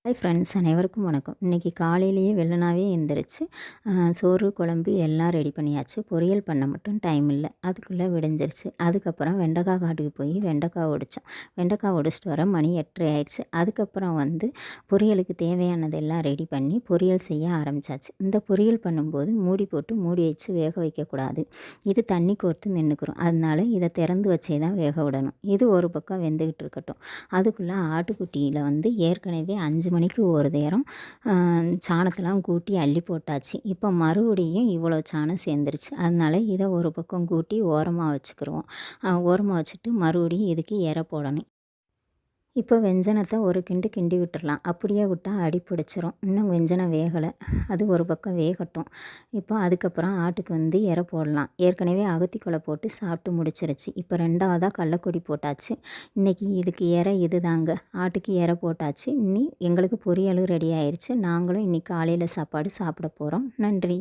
Hi friends, அனைவருக்கும் வணக்கம். இன்றைக்கி காலையிலேயே வெள்ளனாவே எந்திரிச்சு சோறு குழம்பு எல்லாம் ரெடி பண்ணியாச்சு. பொரியல் பண்ண மட்டும் டைம் இல்லை, அதுக்குள்ளே விடிஞ்சிருச்சு. அதுக்கப்புறம் வெண்டைக்காய் காட்டுக்கு போய் வெண்டைக்காய் உடைச்சோம். வெண்டைக்காய் உடைச்சிட்டு வர மணி 8:30 ஆயிடுச்சு. அதுக்கப்புறம் பொரியலுக்கு தேவையானது எல்லாம் ரெடி பண்ணி பொரியல் செய்ய ஆரம்பித்தாச்சு. இந்த பொரியல் பண்ணும்போது மூடி போட்டு மூடி வச்சு வேக வைக்கக்கூடாது. இது தண்ணி கோர்த்து நின்றுக்கிறோம். அதனால இதை திறந்து வச்சே தான் வேக விடணும். இது ஒரு பக்கம் வெந்துக்கிட்டு இருக்கட்டும். அதுக்குள்ளே ஆட்டுக்குட்டியில் ஏற்கனவே 5 மணிக்கு ஒரு நேரம் சாணத்தெல்லாம் கூட்டி அள்ளி போட்டாச்சு. இப்போ மறுபடியும் இவ்வளோ சாணம் சேர்ந்துருச்சு. அதனால இதை ஒரு பக்கம் கூட்டி ஓரமாக வச்சுக்கிருவோம். ஓரமாக வச்சுட்டு மறுபடியும் இதுக்கு எரை போடணும். இப்போ வெஞ்சனத்தை ஒரு கிண்டு கிண்டி விட்டுறலாம். அப்படியே விட்டால் அடி பிடிச்சிரும். இன்னும் வெஞ்சனம் வேகலை, அது ஒரு பக்கம் வேகட்டும். இப்போ அதுக்கப்புறம் ஆட்டுக்கு எரை போடலாம். ஏற்கனவே அகத்திக்கொலை போட்டு சாப்பிட்டு முடிச்சிருச்சு. இப்போ 2வதாக கடலக்கொடி போட்டாச்சு. இன்றைக்கி இதுக்கு எரை இது தாங்க. ஆட்டுக்கு எரை போட்டாச்சு. எங்களுக்கு பொரியலும் ரெடி ஆயிடுச்சு. நாங்களும் இன்றைக்கி காலையில் சாப்பாடு சாப்பிட போகிறோம். நன்றி.